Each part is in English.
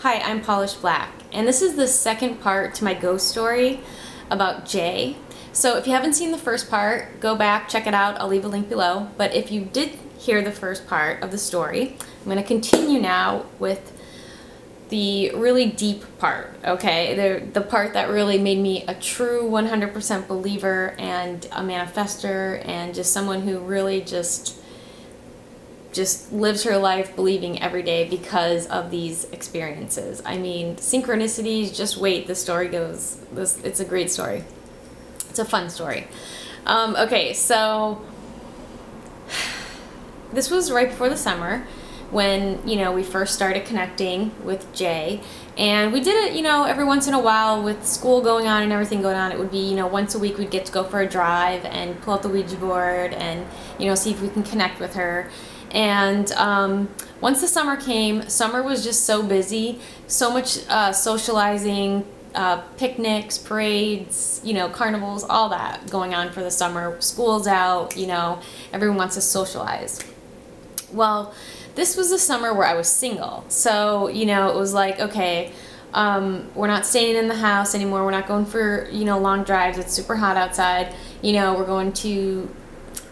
Hi, I'm Polished Black, and this is the second part to my ghost story about Jay. So if you haven't seen the first part, go back, check it out. I'll leave a link below. But if you did hear the first part of the story, I'm going to continue now with the really deep part, okay? The part that really made me a true 100% believer and a manifester and just someone who really just lives her life believing every day because of these experiences. I mean, synchronicities, just wait, the story goes, it's a great story. It's a fun story. Okay, so this was right before the summer when, we first started connecting with Jay, and we did it, every once in a while with school going on and everything going on. It would be, once a week we'd get to go for a drive and pull out the Ouija board and, see if we can connect with her. And once the summer came, summer was just so busy, so much socializing, picnics, parades, carnivals, all that going on for the summer. School's out, everyone wants to socialize. Well, this was the summer where I was single. So, it was like, okay, we're not staying in the house anymore. We're not going for, long drives. It's super hot outside. We're going to,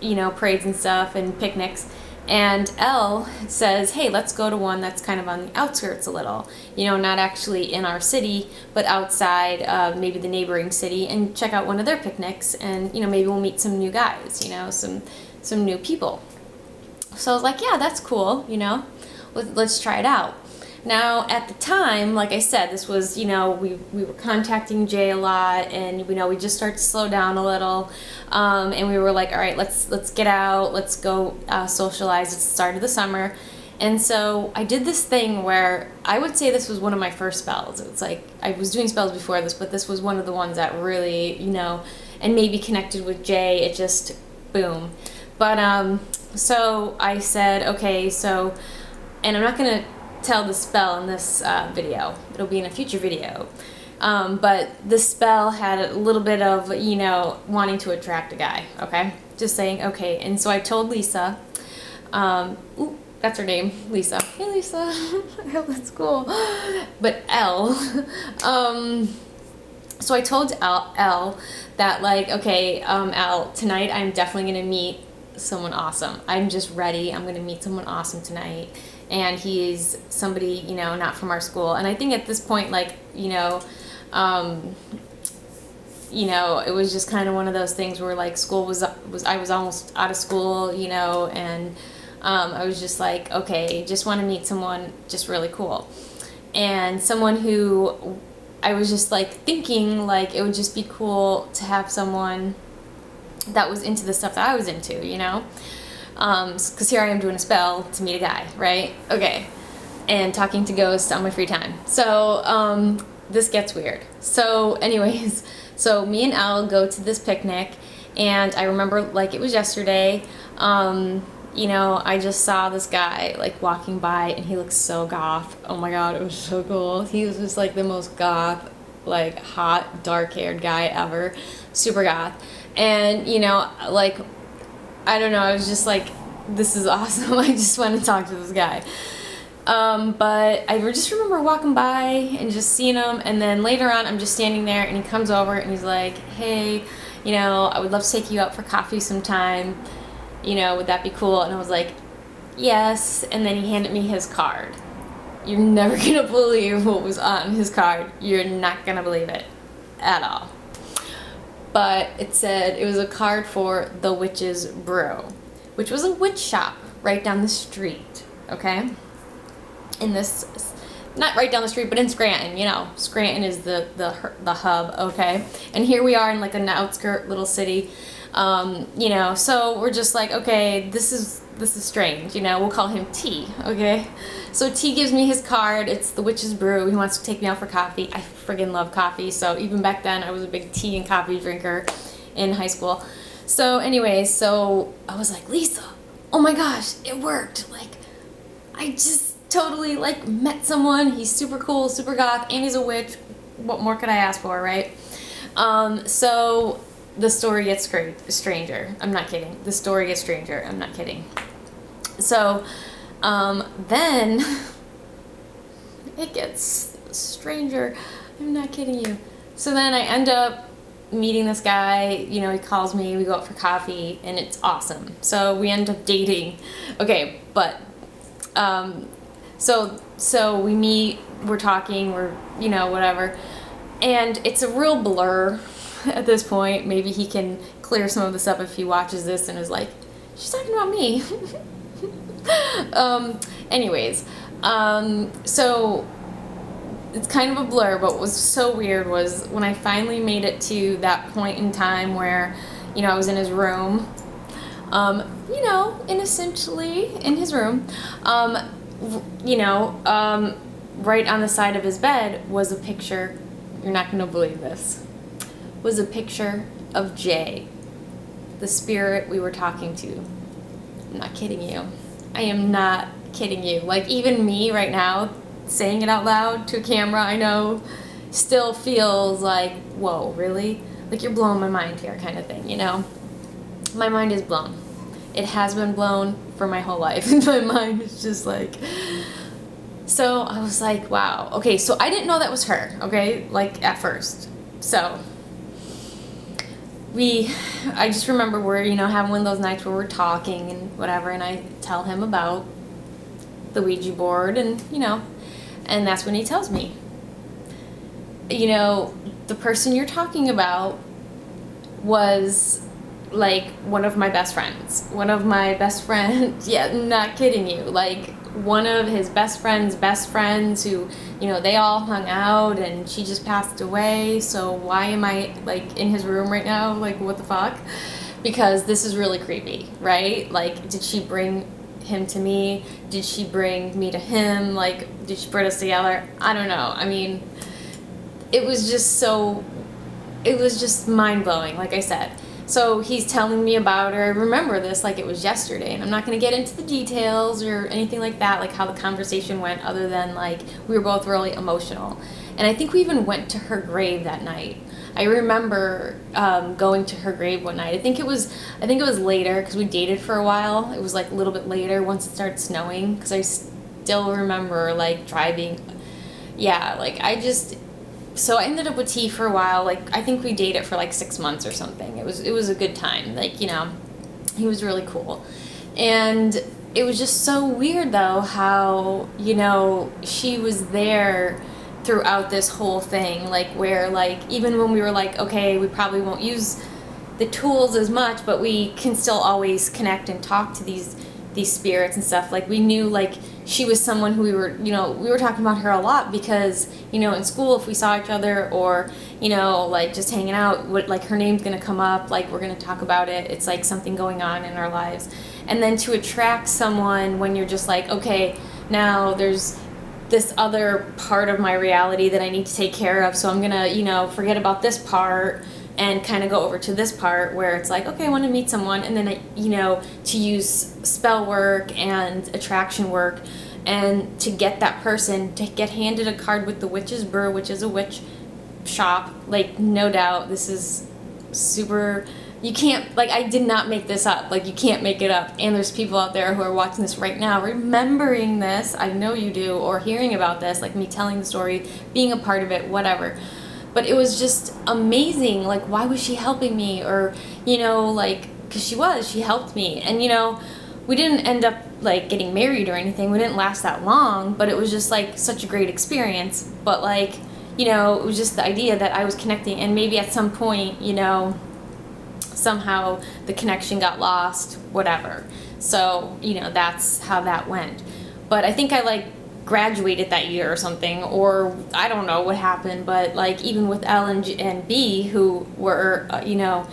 parades and stuff and picnics. And Elle says, hey, let's go to one that's kind of on the outskirts a little, not actually in our city, but outside, maybe the neighboring city, and check out one of their picnics, and, maybe we'll meet some new guys, some new people. So I was like, yeah, that's cool, let's try it out. Now, at the time, like I said, this was, we were contacting Jay a lot, and, we just started to slow down a little, and we were like, all right, let's get out, let's go socialize. It's the start of the summer. And so I did this thing where I would say this was one of my first spells. It's like, I was doing spells before this, but this was one of the ones that really, and maybe connected with Jay, it just, boom. But, so I said, okay, so, and I'm not going to tell the spell in this video. It'll be in a future video. But the spell had a little bit of, wanting to attract a guy, okay? Just saying, okay. And so I told Lisa, ooh, that's her name, Lisa. Hey, Lisa. I hope that's cool. But Elle, so I told Elle that, like, okay, Elle, tonight I'm definitely going to meet someone awesome. I'm just ready. I'm going to meet someone awesome tonight. And he's somebody, not from our school. And I think at this point, like, it was just kind of one of those things where, like, school I was almost out of school, and I was just like, okay, just want to meet someone just really cool. And someone who I was just, like, thinking, like, it would just be cool to have someone that was into the stuff that I was into, because here I am doing a spell to meet a guy, right? Okay. And talking to ghosts on my free time. So, this gets weird. So, anyways, so me and Elle go to this picnic, and I remember, like, it was yesterday, I just saw this guy, like, walking by, and he looked so goth. Oh my god, it was so cool. He was just, like, the most goth, like, hot, dark-haired guy ever. Super goth. And, like, I don't know, I was just like, this is awesome. I just want to talk to this guy. But I just remember walking by and just seeing him, and then later on I'm just standing there, and he comes over and he's like, hey, I would love to take you out for coffee sometime. Would that be cool? And I was like, yes. And then he handed me his card. You're never gonna believe what was on his card. You're not gonna believe it at all. But it said it was a card for the Witch's Brew, which was a witch shop right down the street, okay? In this, not right down the street, but in Scranton, Scranton is the hub, okay? And here we are in, like, an outskirt little city, so we're just like, okay, this is strange, we'll call him T, okay? So T gives me his card. It's the Witch's Brew. He wants to take me out for coffee. I friggin' love coffee. So even back then, I was a big tea and coffee drinker in high school. So anyways, so I was like, Lisa, oh my gosh, it worked. Like, I just totally, like, met someone. He's super cool, super goth, and he's a witch. What more could I ask for, right? So the story gets stranger. I'm not kidding. The story gets stranger. I'm not kidding. So then it gets stranger. I'm not kidding you. So then I end up meeting this guy, you know, he calls me, we go out for coffee, and it's awesome. So we end up dating. Okay, but so we meet, we're talking, we're, you know, whatever. And it's a real blur at this point. Maybe he can clear some of this up if he watches this and is like, she's talking about me. Anyways, so it's kind of a blur, but what was so weird was when I finally made it to that point in time where, you know, I was in his room, you know, innocently in his room, you know, right on the side of his bed was a picture, you're not going to believe this, was a picture of Jay, the spirit we were talking to. I'm not kidding you. I am not kidding you. Like, even me right now, saying it out loud to a camera, I know, still feels like, whoa, really? Like, you're blowing my mind here kind of thing, you know? My mind is blown. It has been blown for my whole life. My mind is just like... So I was like, wow. Okay, so I didn't know that was her, okay? Like, at first. So... I just remember we're, you know, having one of those nights where we're talking and whatever, and I tell him about the Ouija board, and, you know, and that's when he tells me, you know, the person you're talking about was, like, one of my best friends. One of my best friends, yeah, not kidding you, like, one of his best friends who, you know, they all hung out, and she just passed away, so why am I, like, in his room right now? Like, what the fuck? Because this is really creepy, right? Like, did she bring him to me? Did she bring me to him? Like, did she put us together? I don't know. I mean, it was just mind-blowing, like I said. So he's telling me about her. I remember this like it was yesterday, and I'm not going to get into the details or anything like that, like how the conversation went, other than like we were both really emotional. And I think we even went to her grave that night. I remember going to her grave one night. I think it was later, because we dated for a while. It was like a little bit later once it started snowing, because I still remember like driving. Yeah, like so I ended up with T for a while. Like, I think we dated for like 6 months or something. It was a good time. Like, you know, he was really cool. And it was just so weird though how, you know, she was there throughout this whole thing, like where like even when we were like, okay, we probably won't use the tools as much, but we can still always connect and talk to these spirits and stuff. Like, we knew like she was someone who we were talking about her a lot, because, you know, in school if we saw each other or, you know, like just hanging out, like her name's gonna come up, like we're gonna talk about it. It's like something going on in our lives. And then to attract someone when you're just like, okay, now there's this other part of my reality that I need to take care of, so I'm gonna, you know, forget about this part and kind of go over to this part where it's like, okay, I want to meet someone, and then, you know, to use spell work and attraction work, and to get that person to get handed a card with the witch's brew, which is a witch shop. Like, no doubt, this is super, you can't, like, I did not make this up. Like, you can't make it up. And there's people out there who are watching this right now, remembering this, I know you do, or hearing about this, like me telling the story, being a part of it, whatever. But it was just amazing. Like, why was she helping me? Or, you know, like, because she helped me. And, you know, we didn't end up, like, getting married or anything. We didn't last that long, but it was just, like, such a great experience. But, like, you know, it was just the idea that I was connecting, and maybe at some point, you know, somehow the connection got lost, whatever. So, you know, that's how that went. But I think I, like, graduated that year or something, or I don't know what happened, but like even with L and B, who were you know,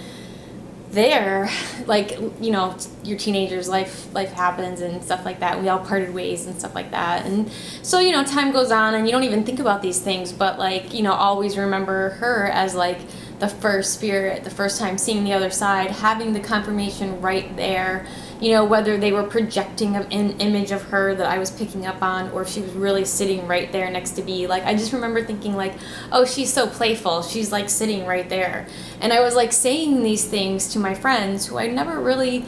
there, like, you know, your teenagers, life happens and stuff like that. We all parted ways and stuff like that, and so, you know, time goes on and you don't even think about these things, but like, you know, always remember her as like the first spirit, the first time seeing the other side, having the confirmation right there. You know, whether they were projecting an image of her that I was picking up on, or if she was really sitting right there next to me. Like, I just remember thinking like, oh, she's so playful. She's like sitting right there. And I was like saying these things to my friends who I never really,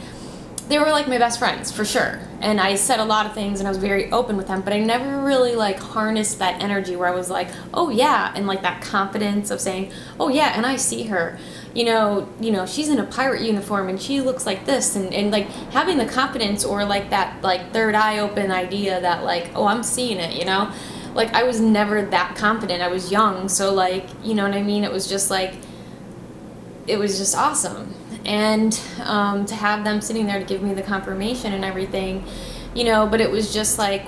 they were like my best friends for sure. And I said a lot of things and I was very open with them, but I never really like harnessed that energy where I was like, oh yeah, and like that confidence of saying, oh yeah, and I see her, she's in a pirate uniform and she looks like this, and like having the confidence, or like that like third eye open idea that like, oh, I'm seeing it, like I was never that confident. I was young, so like, you know what I mean? It was just awesome. And to have them sitting there to give me the confirmation and everything, but it was just like,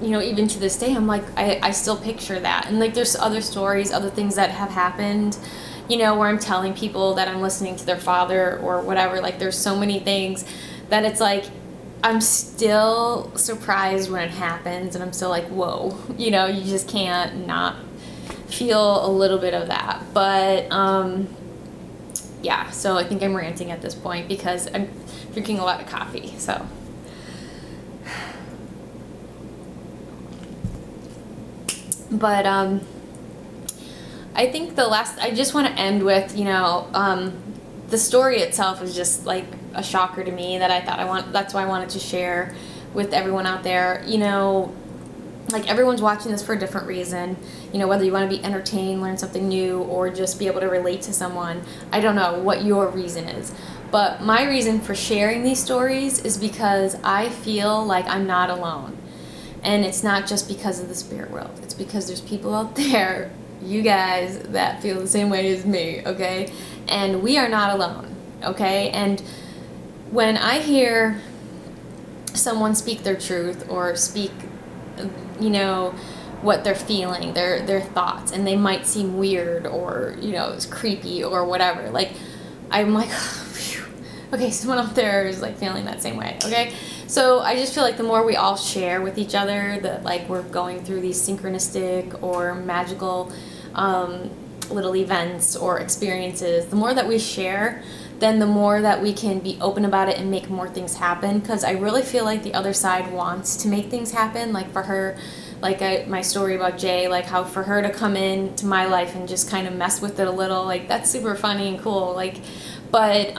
even to this day, I'm like, I still picture that. And like there's other stories, other things that have happened, where I'm telling people that I'm listening to their father or whatever. Like there's so many things that it's like, I'm still surprised when it happens, and I'm still like, whoa, you just can't not feel a little bit of that. But yeah, so I think I'm ranting at this point because I'm drinking a lot of coffee, so. But I think I just want to end with, the story itself is just like a shocker to me that that's why I wanted to share with everyone out there. Like everyone's watching this for a different reason, whether you want to be entertained, learn something new, or just be able to relate to someone. I don't know what your reason is, but my reason for sharing these stories is because I feel like I'm not alone. And it's not just because of the spirit world. It's because there's people out there, you guys, that feel the same way as me, okay? And we are not alone, okay? And when I hear someone speak their truth or speak what they're feeling, their thoughts, and they might seem weird or, it's creepy or whatever. Like, I'm like, phew, okay, someone out there is like feeling that same way, okay? So I just feel like the more we all share with each other that like we're going through these synchronistic or magical little events or experiences, the more that we share, then the more that we can be open about it and make more things happen. Because I really feel like the other side wants to make things happen. Like for her, like my story about Jay, like how for her to come into my life and just kind of mess with it a little, like that's super funny and cool. Like, but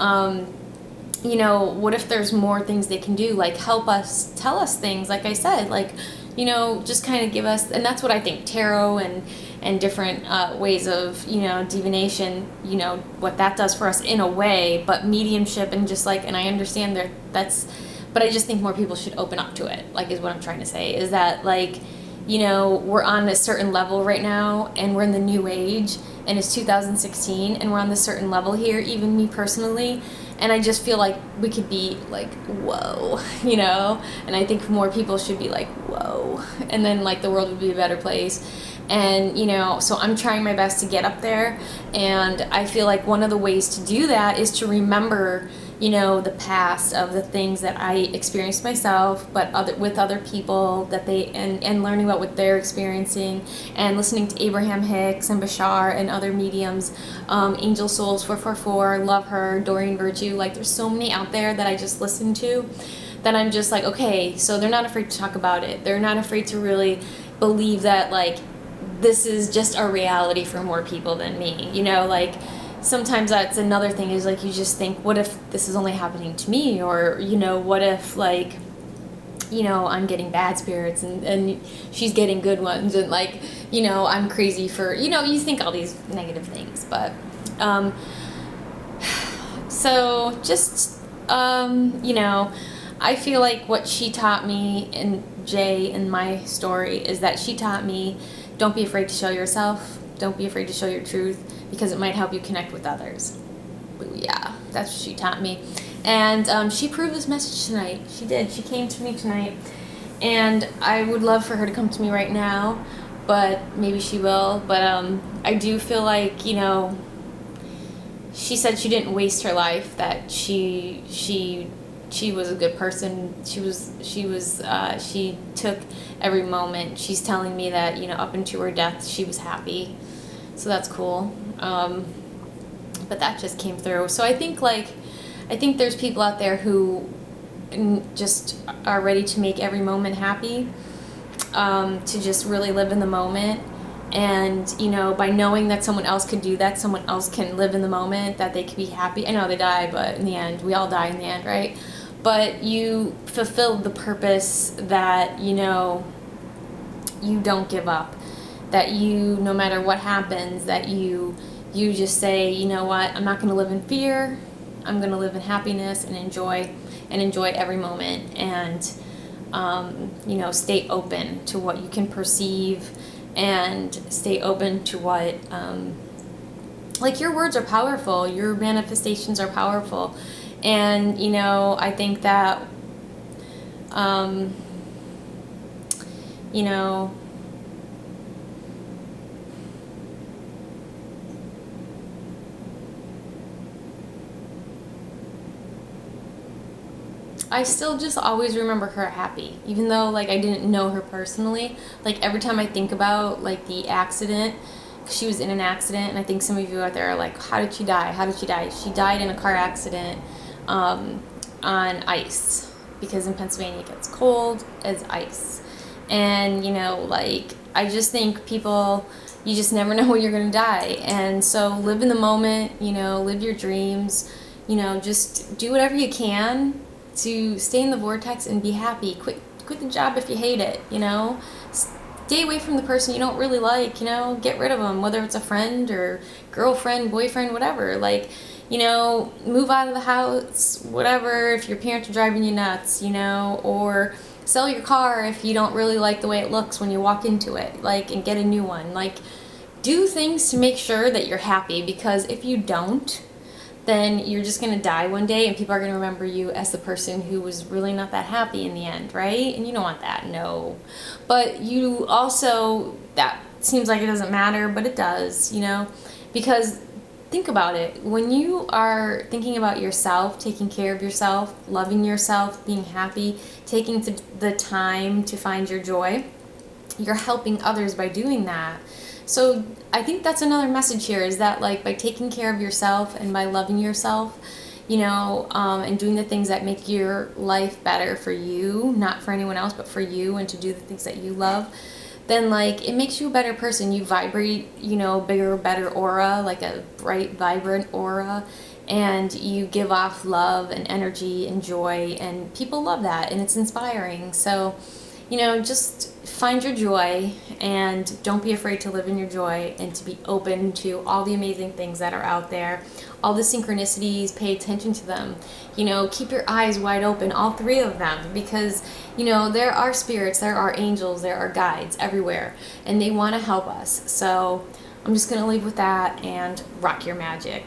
what if there's more things they can do, like help us, tell us things, like I said, like, just kind of give us, and that's what I think tarot and different ways of, divination, what that does for us in a way, but mediumship and just like, and I understand but I just think more people should open up to it, like is what I'm trying to say, is that like, we're on a certain level right now and we're in the new age and it's 2016 and we're on this certain level here, even me personally. And I just feel like we could be like, whoa, and I think more people should be like, whoa, and then like the world would be a better place. And, so I'm trying my best to get up there. And I feel like one of the ways to do that is to remember, the past of the things that I experienced myself, but with other people that and learning about what they're experiencing, and listening to Abraham Hicks and Bashar and other mediums, Angel Souls 444, love her, Doreen Virtue, like there's so many out there that I just listen to that I'm just like, okay, so they're not afraid to talk about it. They're not afraid to really believe that like this is just a reality for more people than me, like sometimes that's another thing is like you just think, what if this is only happening to me, or what if like I'm getting bad spirits and she's getting good ones, and like I'm crazy for you think all these negative things. But so just I feel like what she taught me, and Jay in my story, is that she taught me, don't be afraid to show yourself, don't be afraid to show your truth, because it might help you connect with others. Yeah, that's what she taught me. And she proved this message tonight. She did. She came to me tonight. And I would love for her to come to me right now, but maybe she will. But I do feel like, she said she didn't waste her life, that she was a good person. She took every moment. She's telling me that, up into her death, she was happy. So that's cool. But that just came through. So I think there's people out there who just are ready to make every moment happy, to just really live in the moment. And, by knowing that someone else could do that, someone else can live in the moment, that they can be happy. I know they die, but in the end, we all die in the end, right? but you fulfilled the purpose that, you know, you don't give up, that you, no matter what happens, that you just say, you know what, I'm not going to live in fear. I'm going to live in happiness and enjoy every moment, and you know, stay open to what you can perceive, and stay open to what like, your words are powerful, your manifestations are powerful. And you know, I think that you know, I still just always remember her happy, even though, like, I didn't know her personally. Like, every time I think about, like, the accident, 'cause she was in an accident, and I think some of you out there are like, how did she die? How did she die? She died in a car accident on ice, because in Pennsylvania it gets cold as ice. And, you know, like, I just think people, you just never know when you're going to die. And so live in the moment, you know, live your dreams, you know, just do whatever you can to stay in the vortex and be happy. Quit the job if you hate it, you know. Stay away from the person you don't really like, you know. Get rid of them, whether it's a friend or girlfriend, boyfriend, whatever. Like, you know, move out of the house, whatever, if your parents are driving you nuts, you know, or sell your car if you don't really like the way it looks when you walk into it, like, and get a new one. Like, do things to make sure that you're happy, because if you don't, then you're just going to die one day, and people are going to remember you as the person who was really not that happy in the end, right? And you don't want that, no. But you also, that seems like it doesn't matter, but it does, you know, because think about it. When you are thinking about yourself, taking care of yourself, loving yourself, being happy, taking the time to find your joy, you're helping others by doing that. So I think that's another message here, is that, like, by taking care of yourself and by loving yourself, you know, and doing the things that make your life better for you, not for anyone else, but for you, and to do the things that you love, then, like, it makes you a better person. You vibrate, you know, bigger, better aura, like a bright, vibrant aura, and you give off love and energy and joy, and people love that, and it's inspiring. So, you know, just find your joy, and don't be afraid to live in your joy, and to be open to all the amazing things that are out there, all the synchronicities. Pay attention to them, you know, keep your eyes wide open, all three of them, because, you know, there are spirits, there are angels, there are guides everywhere, and they want to help us. So I'm just going to leave with that, and rock your magic.